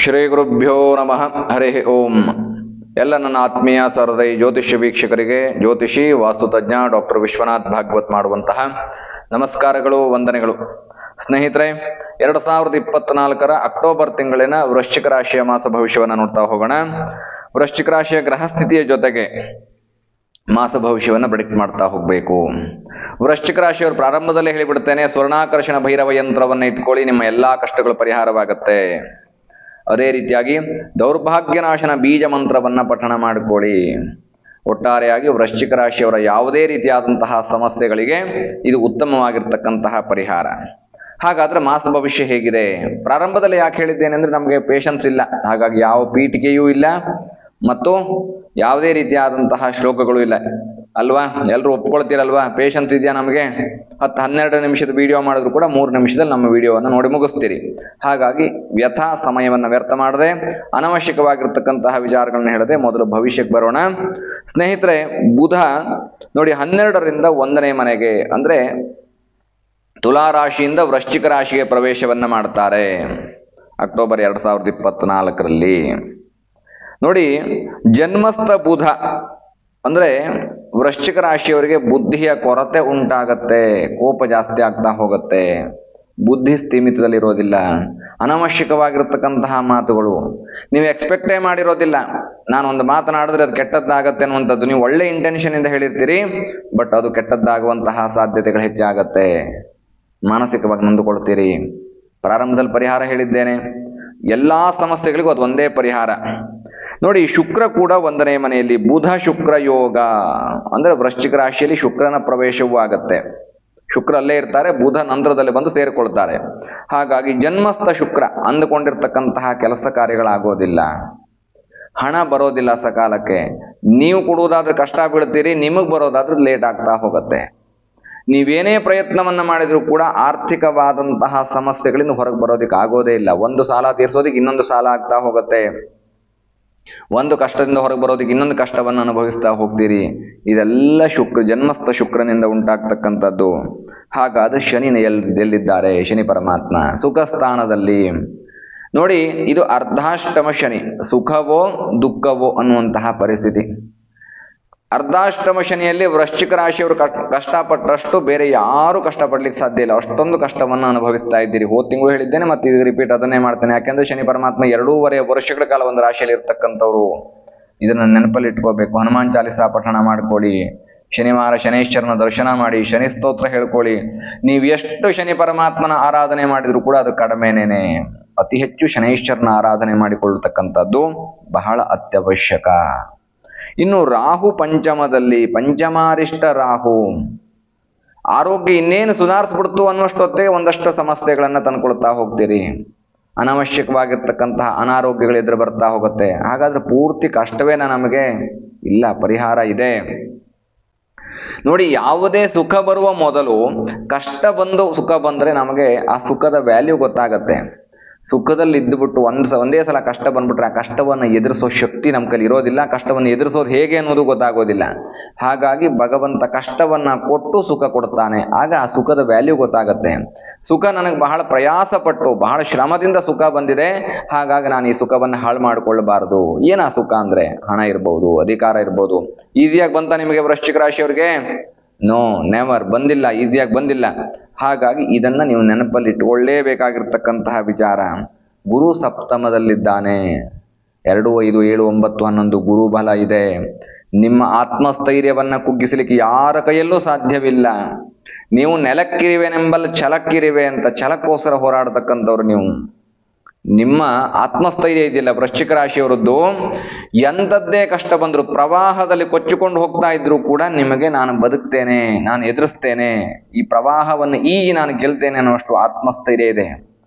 ಶ್ರೀ ಗುರುಭ್ಯೋ ನಮಃ. ಹರಿ ಓಂ. ಎಲ್ಲ ನನ್ನ ಆತ್ಮೀಯ ಸಹೃದಯ ಜ್ಯೋತಿಷ್ಯ ವೀಕ್ಷಕರಿಗೆ ಜ್ಯೋತಿಷಿ ವಾಸ್ತುತಜ್ಞ ಡಾಕ್ಟರ್ ವಿಶ್ವನಾಥ್ ಭಾಗವತ್ ಮಾಡುವಂತಹ ನಮಸ್ಕಾರಗಳು, ವಂದನೆಗಳು. ಸ್ನೇಹಿತರೆ, 2024 ಅಕ್ಟೋಬರ್ ತಿಂಗಳಿನ ವೃಶ್ಚಿಕ ರಾಶಿಯ ಮಾಸ ಭವಿಷ್ಯವನ್ನು ನೋಡ್ತಾ ಹೋಗೋಣ. ವೃಶ್ಚಿಕ ರಾಶಿಯ ಗ್ರಹಸ್ಥಿತಿಯ ಜೊತೆಗೆ ಮಾಸ ಭವಿಷ್ಯವನ್ನು ಪ್ರೆಡಿಕ್ಟ್ ಮಾಡ್ತಾ ಹೋಗಬೇಕು. ವೃಶ್ಚಿಕ ರಾಶಿಯವರು ಪ್ರಾರಂಭದಲ್ಲೇ ಹೇಳಿಬಿಡ್ತೇನೆ, ಸ್ವರ್ಣಾಕರ್ಷಣ ಭೈರವ ಯಂತ್ರವನ್ನು ಇಟ್ಕೊಳ್ಳಿ, ನಿಮ್ಮ ಎಲ್ಲಾ ಕಷ್ಟಗಳು ಪರಿಹಾರವಾಗುತ್ತೆ. ಅದೇ ರೀತಿಯಾಗಿ ದೌರ್ಭಾಗ್ಯನಾಶನ ಬೀಜ ಮಂತ್ರವನ್ನ ಪಠಣ ಮಾಡಿಕೊಳ್ಳಿ. ಒಟ್ಟಾರೆಯಾಗಿ ವೃಶ್ಚಿಕ ರಾಶಿಯವರ ಯಾವುದೇ ರೀತಿಯಾದಂತಹ ಸಮಸ್ಯೆಗಳಿಗೆ ಇದು ಉತ್ತಮವಾಗಿರ್ತಕ್ಕಂತಹ ಪರಿಹಾರ. ಹಾಗಾದ್ರೆ ಮಾಸ ಭವಿಷ್ಯ ಹೇಗಿದೆ? ಪ್ರಾರಂಭದಲ್ಲಿ ಯಾಕೆ ಹೇಳಿದ್ದೇನೆ ಅಂದ್ರೆ, ನಮಗೆ ಪೇಷನ್ಸ್ ಇಲ್ಲ, ಹಾಗಾಗಿ ಯಾವ ಪೀಠಿಕೆಯೂ ಇಲ್ಲ ಮತ್ತು ಯಾವುದೇ ರೀತಿಯಾದಂತಹ ಶ್ಲೋಕಗಳು ಇಲ್ಲ ಅಲ್ವಾ. ಎಲ್ಲರೂ ಒಪ್ಕೊಳ್ತೀರಲ್ವಾ? ಪೇಷನ್ಸ್ ಇದೆಯಾ ನಮಗೆ? 10-12 ನಿಮಿಷದ ವಿಡಿಯೋ ಮಾಡಿದ್ರು ಕೂಡ 3 ನಿಮಿಷದಲ್ಲಿ ನಮ್ಮ ವಿಡಿಯೋವನ್ನು ನೋಡಿ ಮುಗಿಸ್ತೀರಿ. ಹಾಗಾಗಿ ವ್ಯಥಾ ಸಮಯವನ್ನು ವ್ಯರ್ಥ ಮಾಡದೆ ಅನವಶ್ಯಕವಾಗಿರ್ತಕ್ಕಂತಹ ವಿಚಾರಗಳನ್ನ ಹೇಳದೆ ಮೊದಲು ಭವಿಷ್ಯಕ್ಕೆ ಬರೋಣ. ಸ್ನೇಹಿತರೆ, ಬುಧ ನೋಡಿ 12ರಿಂದ 1ನೇ ಮನೆಗೆ ಅಂದ್ರೆ ತುಲಾ ರಾಶಿಯಿಂದ ವೃಶ್ಚಿಕ ರಾಶಿಗೆ ಪ್ರವೇಶವನ್ನ ಮಾಡ್ತಾರೆ ಅಕ್ಟೋಬರ್ 2024ರಲ್ಲಿ. ನೋಡಿ, ಜನ್ಮಸ್ಥ ಬುಧ ಅಂದ್ರೆ ವೃಶ್ಚಿಕ ರಾಶಿಯವರಿಗೆ ಬುದ್ಧಿಯ ಕೊರತೆ ಉಂಟಾಗತ್ತೆ, ಕೋಪ ಜಾಸ್ತಿ ಆಗ್ತಾ ಹೋಗುತ್ತೆ, ಬುದ್ಧಿ ಸ್ಥೀಮಿತದಲ್ಲಿರೋದಿಲ್ಲ, ಅನವಶ್ಯಕವಾಗಿರ್ತಕ್ಕಂತಹ ಮಾತುಗಳು ನೀವು ಎಕ್ಸ್ಪೆಕ್ಟೇ ಮಾಡಿರೋದಿಲ್ಲ. ನಾನು ಒಂದು ಮಾತನಾಡಿದ್ರೆ ಅದು ಕೆಟ್ಟದ್ದಾಗತ್ತೆ ಅನ್ನುವಂಥದ್ದು ನೀವು ಒಳ್ಳೆ ಇಂಟೆನ್ಷನ್ ಇಂದ ಹೇಳಿರ್ತೀರಿ, ಬಟ್ ಅದು ಕೆಟ್ಟದ್ದಾಗುವಂತಹ ಸಾಧ್ಯತೆಗಳು ಹೆಚ್ಚಾಗತ್ತೆ. ಮಾನಸಿಕವಾಗಿ ನೊಂದುಕೊಳ್ತೀರಿ. ಪ್ರಾರಂಭದಲ್ಲಿ ಪರಿಹಾರ ಹೇಳಿದ್ದೇನೆ, ಎಲ್ಲಾ ಸಮಸ್ಯೆಗಳಿಗೂ ಅದು ಒಂದೇ ಪರಿಹಾರ. ನೋಡಿ, ಶುಕ್ರ ಕೂಡ 1ನೇ ಮನೆಯಲ್ಲಿ, ಬುಧ ಶುಕ್ರ ಯೋಗ ಅಂದ್ರೆ ವೃಶ್ಚಿಕ ರಾಶಿಯಲ್ಲಿ ಶುಕ್ರನ ಪ್ರವೇಶವೂ ಆಗತ್ತೆ. ಶುಕ್ರ ಅಲ್ಲೇ ಇರ್ತಾರೆ, ಬುಧ ನಂತರದಲ್ಲಿ ಬಂದು ಸೇರಿಕೊಳ್ತಾರೆ. ಹಾಗಾಗಿ ಜನ್ಮಸ್ಥ ಶುಕ್ರ ಅಂದುಕೊಂಡಿರ್ತಕ್ಕಂತಹ ಕೆಲಸ ಕಾರ್ಯಗಳಾಗೋದಿಲ್ಲ, ಹಣ ಬರೋದಿಲ್ಲ ಸಕಾಲಕ್ಕೆ. ನೀವು ಕೊಡುವುದಾದ್ರೆ ಕಷ್ಟ ಬೀಳ್ತೀರಿ, ನಿಮಗೆ ಬರೋದಾದ್ರೆ ಲೇಟ್ ಆಗ್ತಾ ಹೋಗುತ್ತೆ. ನೀವೇನೇ ಪ್ರಯತ್ನವನ್ನ ಮಾಡಿದ್ರು ಕೂಡ ಆರ್ಥಿಕವಾದಂತಹ ಸಮಸ್ಯೆಗಳಿಂದ ಹೊರಗೆ ಬರೋದಕ್ಕೆ ಆಗೋದೇ ಇಲ್ಲ. ಒಂದು ಸಾಲ ತೀರ್ಸೋದಕ್ಕೆ ಇನ್ನೊಂದು ಸಾಲ ಆಗ್ತಾ ಹೋಗುತ್ತೆ, ಒಂದು ಕಷ್ಟದಿಂದ ಹೊರಗೆ ಬರೋದಕ್ಕೆ ಇನ್ನೊಂದು ಕಷ್ಟವನ್ನು ಅನುಭವಿಸ್ತಾ ಹೋಗ್ತೀರಿ. ಇದೆಲ್ಲ ಜನ್ಮಸ್ಥ ಶುಕ್ರನಿಂದ ಉಂಟಾಗ್ತಕ್ಕಂಥದ್ದು. ಹಾಗಾದ್ರೆ ಶನಿ ಎಲ್ಲಿದ್ದಾರೆ? ಶನಿ ಪರಮಾತ್ಮ ಸುಖ ಸ್ಥಾನದಲ್ಲಿ. ನೋಡಿ, ಇದು ಅರ್ಧಾಷ್ಟಮ ಶನಿ, ಸುಖವೋ ದುಃಖವೋ ಅನ್ನುವಂತಹ ಪರಿಸ್ಥಿತಿ. ಅರ್ಧಾಷ್ಟಮ ಶನಿಯಲ್ಲಿ ವೃಶ್ಚಿಕ ರಾಶಿಯವರು ಕಷ್ಟಪಟ್ಟರಷ್ಟು ಬೇರೆ ಯಾರು ಕಷ್ಟಪಡ್ಲಿಕ್ಕೆ ಸಾಧ್ಯ ಇಲ್ಲ, ಅಷ್ಟೊಂದು ಕಷ್ಟವನ್ನು ಅನುಭವಿಸ್ತಾ ಇದ್ದೀರಿ. ಹೋದ ತಿಂಗಳು ಹೇಳಿದ್ದೇನೆ, ಮತ್ತೆ ಇದು ರಿಪೀಟ್ ಅದನ್ನೇ ಮಾಡ್ತೇನೆ. ಯಾಕೆಂದ್ರೆ ಶನಿ ಪರಮಾತ್ಮ 2.5 ವರ್ಷಗಳ ಕಾಲ ಒಂದು ರಾಶಿಯಲ್ಲಿ ಇರ್ತಕ್ಕಂಥವ್ರು. ಇದನ್ನ ನೆನಪಲ್ಲಿ ಇಟ್ಕೋಬೇಕು. ಹನುಮಾನ್ ಚಾಲಿಸಾ ಪಠಣ ಮಾಡ್ಕೊಳ್ಳಿ, ಶನಿವಾರ ಶನೈಶ್ವರನ ದರ್ಶನ ಮಾಡಿ, ಶನಿ ಸ್ತೋತ್ರ ಹೇಳ್ಕೊಳ್ಳಿ. ನೀವು ಎಷ್ಟು ಶನಿ ಪರಮಾತ್ಮನ ಆರಾಧನೆ ಮಾಡಿದ್ರು ಕೂಡ ಅದು ಕಡಿಮೆನೇನೆ. ಅತಿ ಹೆಚ್ಚು ಶನೈಶ್ವರನ ಆರಾಧನೆ ಮಾಡಿಕೊಳ್ಳತಕ್ಕಂಥದ್ದು ಬಹಳ ಅತ್ಯವಶ್ಯಕ. ಇನ್ನು ರಾಹು ಪಂಚಮದಲ್ಲಿ, ಪಂಚಮಾರಿಷ್ಟ ರಾಹು. ಆರೋಗ್ಯ ಇನ್ನೇನು ಸುಧಾರಿಸ್ಬಿಡ್ತು ಅನ್ನೋಷ್ಟೊತ್ತಿಗೆ ಒಂದಷ್ಟು ಸಮಸ್ಯೆಗಳನ್ನ ತಂದ್ಕೊಳ್ತಾ ಹೋಗ್ತೀರಿ. ಅನವಶ್ಯಕವಾಗಿರ್ತಕ್ಕಂತಹ ಅನಾರೋಗ್ಯಗಳು ಎದುರು ಬರ್ತಾ ಹೋಗುತ್ತೆ. ಹಾಗಾದ್ರೆ ಪೂರ್ತಿ ಕಷ್ಟವೇನಾ ನಮಗೆ? ಇಲ್ಲ, ಪರಿಹಾರ ಇದೆ. ನೋಡಿ, ಯಾವುದೇ ಸುಖ ಬರುವ ಮೊದಲು ಕಷ್ಟ ಬಂದು ಸುಖ ಬಂದ್ರೆ ನಮಗೆ ಆ ಸುಖದ ವ್ಯಾಲ್ಯೂ ಗೊತ್ತಾಗತ್ತೆ. ಸುಖದಲ್ಲಿ ಇದ್ದುಬಿಟ್ಟು ಒಂದೇ ಸಲ ಕಷ್ಟ ಬಂದ್ಬಿಟ್ರೆ ಆ ಕಷ್ಟವನ್ನು ಎದುರಿಸೋ ಶಕ್ತಿ ನಮ್ಮ ಕೈಲಿ ಇರೋದಿಲ್ಲ, ಕಷ್ಟವನ್ನು ಎದುರಿಸೋದು ಹೇಗೆ ಅನ್ನೋದು ಗೊತ್ತಾಗೋದಿಲ್ಲ. ಹಾಗಾಗಿ ಭಗವಂತ ಕಷ್ಟವನ್ನ ಕೊಟ್ಟು ಸುಖ ಕೊಡ್ತಾನೆ, ಆಗ ಆ ಸುಖದ ವ್ಯಾಲ್ಯೂ ಗೊತ್ತಾಗತ್ತೆ. ಸುಖ ನನಗೆ ಬಹಳ ಪ್ರಯಾಸ ಪಟ್ಟು ಬಹಳ ಶ್ರಮದಿಂದ ಸುಖ ಬಂದಿದೆ, ಹಾಗಾಗಿ ನಾನು ಈ ಸುಖವನ್ನು ಹಾಳು ಮಾಡಿಕೊಳ್ಳಬಾರದು. ಏನ ಸುಖ ಅಂದ್ರೆ? ಹಣ ಇರ್ಬೋದು, ಅಧಿಕಾರ ಇರ್ಬೋದು. ಈಸಿಯಾಗಿ ಬಂತ ನಿಮಗೆ ವೃಶ್ಚಿಕ ರಾಶಿಯವರಿಗೆ? ನೋ, ನೆವರ್, ಬಂದಿಲ್ಲ, ಈಸಿಯಾಗಿ ಬಂದಿಲ್ಲ. ಹಾಗಾಗಿ ಇದನ್ನ ನೀವು ನೆನಪಲ್ಲಿ ಇಟ್ಟುಕೊಳ್ಳೇಬೇಕಾಗಿರ್ತಕ್ಕಂತಹ ವಿಚಾರ. ಗುರು ಸಪ್ತಮದಲ್ಲಿದ್ದಾನೆ, 2, 5, 7, 9, 11 ಗುರು ಬಲ ಇದೆ. ನಿಮ್ಮ ಆತ್ಮಸ್ಥೈರ್ಯವನ್ನ ಕುಗ್ಗಿಸಲಿಕ್ಕೆ ಯಾರ ಕೈಯಲ್ಲೂ ಸಾಧ್ಯವಿಲ್ಲ. ನೀವು ನೆಲಕ್ಕಿರಿವೆನೆಂಬಲ್ಲಿ ಛಲಕ್ಕಿರಿವೆ ಅಂತ ಛಲಕ್ಕೋಸ್ಕರ ಹೋರಾಡತಕ್ಕಂಥವ್ರು ನೀವು. ನಿಮ್ಮ ಆತ್ಮಸ್ಥೈರ್ಯ ಇದೆಯಲ್ಲ ವೃಶ್ಚಿಕ ರಾಶಿಯವರದ್ದು, ಎಂಥದ್ದೇ ಕಷ್ಟ ಬಂದ್ರು, ಪ್ರವಾಹದಲ್ಲಿ ಕೊಚ್ಚಿಕೊಂಡು ಹೋಗ್ತಾ ಇದ್ರು ಕೂಡ ನಿಮಗೆ ನಾನು ಬದುಕ್ತೇನೆ, ನಾನು ಎದುರಿಸ್ತೇನೆ, ಈ ಪ್ರವಾಹವನ್ನು ನಾನು ಗೆಲ್ತೇನೆ ಅನ್ನುವಷ್ಟು ಆತ್ಮಸ್ಥೈರ್ಯ ಇದೆ.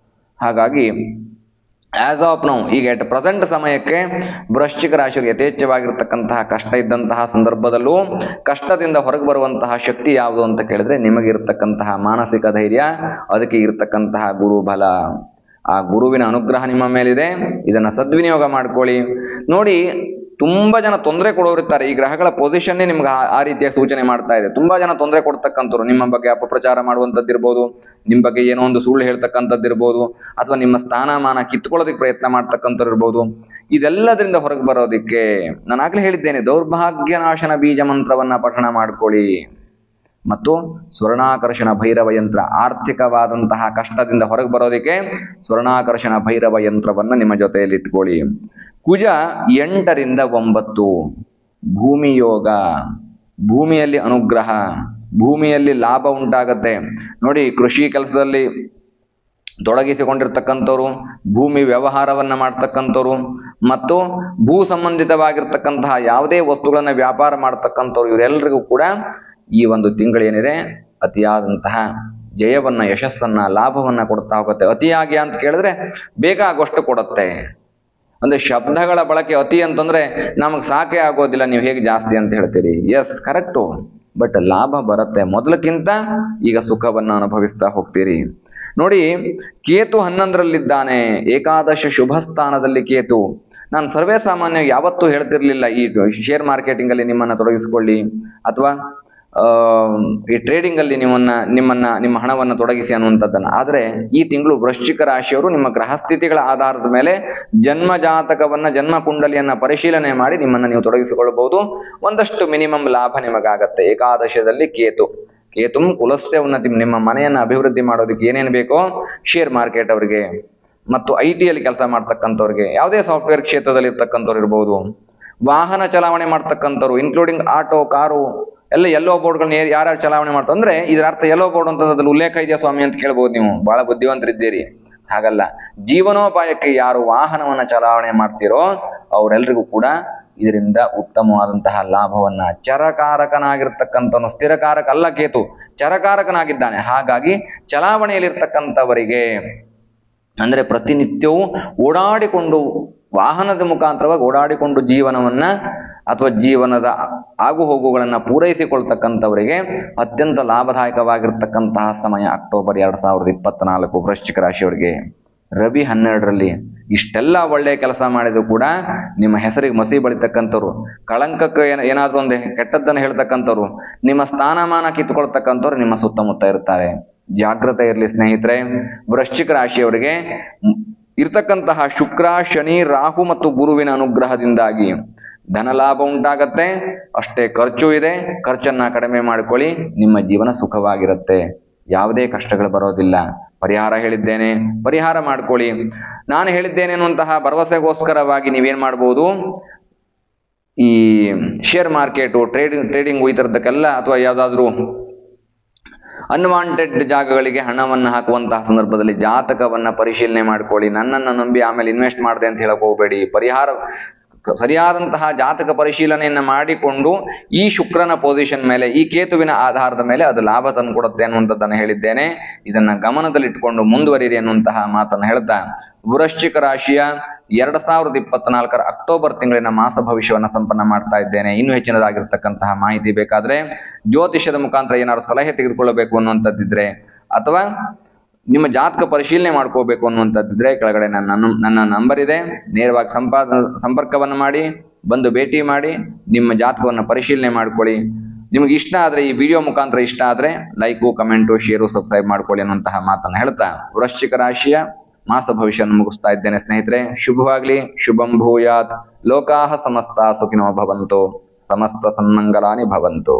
ಹಾಗಾಗಿ ಆಸ್ ಆಫ್ ನೌ, ಈಗ ಎಟ್ ಪ್ರೆಸೆಂಟ್ ಸಮಯಕ್ಕೆ ವೃಶ್ಚಿಕ ರಾಶಿಯವರು ಯಥೇಚ್ಛವಾಗಿರ್ತಕ್ಕಂತಹ ಕಷ್ಟ ಇದ್ದಂತಹ ಸಂದರ್ಭದಲ್ಲೂ ಕಷ್ಟದಿಂದ ಹೊರಗೆ ಬರುವಂತಹ ಶಕ್ತಿ ಯಾವುದು ಅಂತ ಕೇಳಿದ್ರೆ ನಿಮಗಿರ್ತಕ್ಕಂತಹ ಮಾನಸಿಕ ಧೈರ್ಯ, ಅದಕ್ಕೆ ಇರತಕ್ಕಂತಹ ಗುರು ಬಲ. ಆ ಗುರುವಿನ ಅನುಗ್ರಹ ನಿಮ್ಮ ಮೇಲಿದೆ, ಇದನ್ನ ಸದ್ವಿನಿಯೋಗ ಮಾಡ್ಕೊಳ್ಳಿ. ನೋಡಿ, ತುಂಬಾ ಜನ ತೊಂದರೆ ಕೊಡೋರಿರ್ತಾರೆ. ಈ ಗ್ರಹಗಳ ಪೊಸಿಷನ್ನೇ ನಿಮ್ಗೆ ಆ ರೀತಿಯ ಸೂಚನೆ ಮಾಡ್ತಾ ಇದೆ. ತುಂಬಾ ಜನ ತೊಂದರೆ ಕೊಡ್ತಕ್ಕಂಥವ್ರು, ನಿಮ್ಮ ಬಗ್ಗೆ ಅಪಪ್ರಚಾರ ಮಾಡುವಂಥದ್ದಿರ್ಬೋದು, ನಿಮ್ಮ ಬಗ್ಗೆ ಏನೋ ಒಂದು ಸುಳ್ಳು ಹೇಳ್ತಕ್ಕಂಥದ್ದಿರ್ಬೋದು, ಅಥವಾ ನಿಮ್ಮ ಸ್ಥಾನಮಾನ ಕಿತ್ಕೊಳ್ಳೋದಕ್ಕೆ ಪ್ರಯತ್ನ ಮಾಡ್ತಕ್ಕಂಥವ್ರು ಇರ್ಬೋದು. ಇದೆಲ್ಲದರಿಂದ ಹೊರಗೆ ಬರೋದಕ್ಕೆ ನಾನು ಆಗ್ಲೇ ಹೇಳಿದ್ದೇನೆ, ದೌರ್ಭಾಗ್ಯನಾಶನ ಬೀಜ ಮಂತ್ರವನ್ನ ಪಠಣ ಮಾಡ್ಕೊಳ್ಳಿ. ಮತ್ತು ಸ್ವರ್ಣಾಕರ್ಷಣ ಭೈರವ ಯಂತ್ರ, ಆರ್ಥಿಕವಾದಂತಹ ಕಷ್ಟದಿಂದ ಹೊರಗೆ ಬರೋದಕ್ಕೆ ಸ್ವರ್ಣಾಕರ್ಷಣ ಭೈರವ ಯಂತ್ರವನ್ನ ನಿಮ್ಮ ಜೊತೆಯಲ್ಲಿ ಇಟ್ಕೊಳ್ಳಿ. ಕುಜ 8ರಿಂದ 9, ಭೂಮಿ ಯೋಗ, ಭೂಮಿಯಲ್ಲಿ ಅನುಗ್ರಹ, ಭೂಮಿಯಲ್ಲಿ ಲಾಭ ಉಂಟಾಗತ್ತೆ. ನೋಡಿ, ಕೃಷಿ ಕೆಲಸದಲ್ಲಿ ತೊಡಗಿಸಿಕೊಂಡಿರ್ತಕ್ಕಂಥವ್ರು, ಭೂಮಿ ವ್ಯವಹಾರವನ್ನ ಮಾಡ್ತಕ್ಕಂಥವ್ರು, ಮತ್ತು ಭೂ ಸಂಬಂಧಿತವಾಗಿರ್ತಕ್ಕಂತಹ ಯಾವುದೇ ವಸ್ತುಗಳನ್ನ ವ್ಯಾಪಾರ ಮಾಡ್ತಕ್ಕಂಥವ್ರು, ಇವರೆಲ್ಲರಿಗೂ ಕೂಡ ಈ ಒಂದು ತಿಂಗಳೇನಿದೆ ಅತಿಯಾದಂತಹ ಜಯವನ್ನ, ಯಶಸ್ಸನ್ನ, ಲಾಭವನ್ನ ಕೊಡ್ತಾ ಹೋಗುತ್ತೆ. ಅತಿಯಾಗಿ ಅಂತ ಕೇಳಿದ್ರೆ ಬೇಕಾಗುವಷ್ಟು ಕೊಡುತ್ತೆ. ಅಂದ್ರೆ ಶಬ್ದಗಳ ಬಳಕೆ ಅತಿ ಅಂತಂದ್ರೆ ನಮಗೆ ಸಾಕೆ ಆಗೋದಿಲ್ಲ, ನೀವು ಹೇಗೆ ಜಾಸ್ತಿ ಅಂತ ಹೇಳ್ತೀರಿ. ಎಸ್, ಕರೆಕ್ಟು, ಬಟ್ ಲಾಭ ಬರುತ್ತೆ. ಮೊದಲಕ್ಕಿಂತ ಈಗ ಸುಖವನ್ನ ಅನುಭವಿಸ್ತಾ ಹೋಗ್ತೀರಿ. ನೋಡಿ, ಕೇತು 11ರಲ್ಲಿದ್ದಾನೆ, ಏಕಾದಶ ಶುಭ ಸ್ಥಾನದಲ್ಲಿ ಕೇತು. ನಾನು ಸರ್ವೇ ಸಾಮಾನ್ಯ ಯಾವತ್ತೂ ಹೇಳ್ತಿರ್ಲಿಲ್ಲ ಈ ಶೇರ್ ಮಾರ್ಕೆಟಿಂಗ್ ಅಲ್ಲಿ ನಿಮ್ಮನ್ನ ತೊಡಗಿಸ್ಕೊಳ್ಳಿ, ಅಥವಾ ಈ ಟ್ರೇಡಿಂಗ್ ಅಲ್ಲಿ ನಿಮ್ಮ ಹಣವನ್ನು ತೊಡಗಿಸಿ ಅನ್ನುವಂಥದ್ದನ್ನು. ಆದರೆ ಈ ತಿಂಗಳು ವೃಶ್ಚಿಕ ರಾಶಿಯವರು ನಿಮ್ಮ ಗ್ರಹಸ್ಥಿತಿಗಳ ಆಧಾರದ ಮೇಲೆ ಜನ್ಮ ಜಾತಕವನ್ನ, ಜನ್ಮ ಕುಂಡಲಿಯನ್ನ ಪರಿಶೀಲನೆ ಮಾಡಿ ನಿಮ್ಮನ್ನು ನೀವು ತೊಡಗಿಸಿಕೊಳ್ಳಬಹುದು. ಒಂದಷ್ಟು ಮಿನಿಮಮ್ ಲಾಭ ನಿಮಗಾಗತ್ತೆ. ಏಕಾದಶದಲ್ಲಿ ಕೇತುಂ ಕುಲಸ್ಯ ಉನ್ನತಿ, ನಿಮ್ಮ ಮನೆಯನ್ನು ಅಭಿವೃದ್ಧಿ ಮಾಡೋದಕ್ಕೆ ಏನೇನು ಬೇಕೋ ಶೇರ್ ಮಾರ್ಕೆಟ್ ಅವರಿಗೆ, ಮತ್ತು IT ಅಲ್ಲಿ ಕೆಲಸ ಮಾಡ್ತಕ್ಕಂಥವ್ರಿಗೆ, ಯಾವುದೇ ಸಾಫ್ಟ್ವೇರ್ ಕ್ಷೇತ್ರದಲ್ಲಿ ಇರ್ತಕ್ಕಂಥವ್ರು ಇರ್ಬೋದು, ವಾಹನ ಚಲಾವಣೆ ಮಾಡ್ತಕ್ಕಂಥವ್ರು ಇನ್ಕ್ಲೂಡಿಂಗ್ ಆಟೋ, ಕಾರು ಎಲ್ಲ ಯೆಲ್ಲೋ ಬೋರ್ಡ್ಗಳನ್ನ ಯಾರ್ಯಾರು ಚಲಾವಣೆ ಮಾಡ್ತಾರೆ ಅಂದ್ರೆ ಇದರ ಅರ್ಥ ಯೆಲ್ಲೋ ಬೋರ್ಡ್ ಅಂತ ಅದ್ರಲ್ಲಿ ಉಲ್ಲೇಖ ಇದೆಯಾ ಸ್ವಾಮಿ ಅಂತ ಕೇಳ್ಬೋದು. ನೀವು ಬಹಳ ಬುದ್ಧಿವಂತರಿದ್ದೀರಿ. ಹಾಗಲ್ಲ, ಜೀವನೋಪಾಯಕ್ಕೆ ಯಾರು ವಾಹನವನ್ನ ಚಲಾವಣೆ ಮಾಡ್ತಿರೋ ಅವರೆಲ್ಲರಿಗೂ ಕೂಡ ಇದರಿಂದ ಉತ್ತಮವಾದಂತಹ ಲಾಭವನ್ನ, ಚರಕಾರಕನಾಗಿರ್ತಕ್ಕಂಥವನು, ಸ್ಥಿರಕಾರಕ ಅಲ್ಲ ಕೇತು, ಚರಕಾರಕನಾಗಿದ್ದಾನೆ. ಹಾಗಾಗಿ ಚಲಾವಣೆಯಲ್ಲಿರ್ತಕ್ಕಂಥವರಿಗೆ ಅಂದ್ರೆ ಪ್ರತಿನಿತ್ಯವೂ ಓಡಾಡಿಕೊಂಡು, ವಾಹನದ ಮುಖಾಂತರವಾಗಿ ಓಡಾಡಿಕೊಂಡು ಜೀವನವನ್ನ ಅಥವಾ ಜೀವನದ ಆಗು ಹೋಗುಗಳನ್ನು ಪೂರೈಸಿಕೊಳ್ತಕ್ಕಂಥವರಿಗೆ ಅತ್ಯಂತ ಲಾಭದಾಯಕವಾಗಿರ್ತಕ್ಕಂತಹ ಸಮಯ ಅಕ್ಟೋಬರ್ 2024 ವೃಶ್ಚಿಕ ರಾಶಿಯವರಿಗೆ. ರವಿ 12ರಲ್ಲಿ ಇಷ್ಟೆಲ್ಲ ಒಳ್ಳೆಯ ಕೆಲಸ ಮಾಡಿದ್ರು ಕೂಡ ನಿಮ್ಮ ಹೆಸರಿಗೆ ಮಸಿ ಬಳಿತಕ್ಕಂಥವ್ರು, ಕಳಂಕಕ್ಕೆ ಏನಾದರೂ ಒಂದು ಕೆಟ್ಟದ್ದನ್ನು ಹೇಳ್ತಕ್ಕಂಥವ್ರು, ನಿಮ್ಮ ಸ್ಥಾನಮಾನ ಕಿತ್ತುಕೊಳ್ತಕ್ಕಂಥವ್ರು ನಿಮ್ಮ ಸುತ್ತಮುತ್ತ ಇರ್ತಾರೆ. ಜಾಗ್ರತೆ ಇರಲಿ ಸ್ನೇಹಿತರೆ. ವೃಶ್ಚಿಕ ರಾಶಿಯವರಿಗೆ ಇರ್ತಕ್ಕಂತಹ ಶುಕ್ರ, ಶನಿ, ರಾಹು ಮತ್ತು ಗುರುವಿನ ಅನುಗ್ರಹದಿಂದಾಗಿ ಧನ ಲಾಭ ಉಂಟಾಗತ್ತೆ. ಅಷ್ಟೇ ಖರ್ಚು ಇದೆ, ಖರ್ಚನ್ನ ಕಡಿಮೆ ಮಾಡ್ಕೊಳ್ಳಿ, ನಿಮ್ಮ ಜೀವನ ಸುಖವಾಗಿರುತ್ತೆ, ಯಾವುದೇ ಕಷ್ಟಗಳು ಬರೋದಿಲ್ಲ. ಪರಿಹಾರ ಹೇಳಿದ್ದೇನೆ, ಪರಿಹಾರ ಮಾಡ್ಕೊಳ್ಳಿ. ನಾನು ಹೇಳಿದ್ದೇನೆ ಅನ್ನುವಂತಹ ಭರವಸೆಗೋಸ್ಕರವಾಗಿ ನೀವೇನ್ ಮಾಡ್ಬೋದು, ಈ ಶೇರ್ ಮಾರ್ಕೆಟು, ಟ್ರೇಡಿಂಗು ಈ ಥರದ್ದಕ್ಕೆಲ್ಲ, ಅಥವಾ ಯಾವುದಾದ್ರೂ ಅನ್ವಾಂಟೆಡ್ ಜಾಗಗಳಿಗೆ ಹಣವನ್ನು ಹಾಕುವಂತಹ ಸಂದರ್ಭದಲ್ಲಿ ಜಾತಕವನ್ನ ಪರಿಶೀಲನೆ ಮಾಡ್ಕೊಳ್ಳಿ. ನನ್ನನ್ನು ನಂಬಿ ಆಮೇಲೆ ಇನ್ವೆಸ್ಟ್ ಮಾಡಿದೆ ಅಂತ ಹೇಳಕ್ ಹೋಗಬೇಡಿ. ಸರಿಯಾದಂತಹ ಜಾತಕ ಪರಿಶೀಲನೆಯನ್ನ ಮಾಡಿಕೊಂಡು ಈ ಶುಕ್ರನ ಪೊಸಿಷನ್ ಮೇಲೆ, ಈ ಕೇತುವಿನ ಆಧಾರದ ಮೇಲೆ ಅದು ಲಾಭ ತಂದುಕೊಡುತ್ತೆ ಅನ್ನುವಂಥದ್ದನ್ನು ಹೇಳಿದ್ದೇನೆ. ಇದನ್ನ ಗಮನದಲ್ಲಿಟ್ಟುಕೊಂಡು ಮುಂದುವರಿರಿ ಅನ್ನುವಂತಹ ಮಾತನ್ನು ಹೇಳ್ತಾ ವೃಶ್ಚಿಕ ರಾಶಿಯ 2024 ಅಕ್ಟೋಬರ್ ತಿಂಗಳಿನ ಮಾಸ ಭವಿಷ್ಯವನ್ನು ಸಂಪನ್ನ ಮಾಡ್ತಾ ಇದ್ದೇನೆ. ಇನ್ನೂ ಹೆಚ್ಚಿನದಾಗಿರ್ತಕ್ಕಂತಹ ಮಾಹಿತಿ ಬೇಕಾದ್ರೆ, ಜ್ಯೋತಿಷ್ಯದ ಮುಖಾಂತರ ಏನಾದ್ರು ಸಲಹೆ ತೆಗೆದುಕೊಳ್ಳಬೇಕು ಅನ್ನುವಂಥದ್ದಿದ್ರೆ, ಅಥವಾ ನಿಮ್ಮ ಜಾತಕ ಪರಿಶೀಲನೆ ಮಾಡ್ಕೋಬೇಕು ಅನ್ನುವಂಥದ್ದಿದ್ರೆ ಕೆಳಗಡೆ ನನ್ನ ನಂಬರ್ ಇದೆ, ನೇರವಾಗಿ ಸಂಪರ್ಕವನ್ನು ಮಾಡಿ, ಬಂದು ಭೇಟಿ ಮಾಡಿ, ನಿಮ್ಮ ಜಾತಕವನ್ನು ಪರಿಶೀಲನೆ ಮಾಡ್ಕೊಳ್ಳಿ. ನಿಮಗೆ ಇಷ್ಟ ಆದರೆ, ಈ ವಿಡಿಯೋ ಮುಖಾಂತರ ಇಷ್ಟ ಆದರೆ ಲೈಕು, ಕಮೆಂಟು, ಶೇರು, ಸಬ್ಸ್ಕ್ರೈಬ್ ಮಾಡ್ಕೊಳ್ಳಿ ಅನ್ನುವಂತಹ ಮಾತನ್ನು ಹೇಳ್ತಾ ವೃಶ್ಚಿಕ ರಾಶಿಯ ಮಾಸ ಭವಿಷ್ಯವನ್ನು ಮುಗಿಸ್ತಾ ಇದ್ದೇನೆ ಸ್ನೇಹಿತರೆ. ಶುಭವಾಗ್ಲಿ, ಶುಭಂ ಭೂಯಾತ್, ಲೋಕಾಹ ಸಮಸ್ತ ಸುಖಿನೋ ಭವಂತು, ಸಮಸ್ತ ಸನ್ಮಂಗಲಾನಿ ಭವಂತು.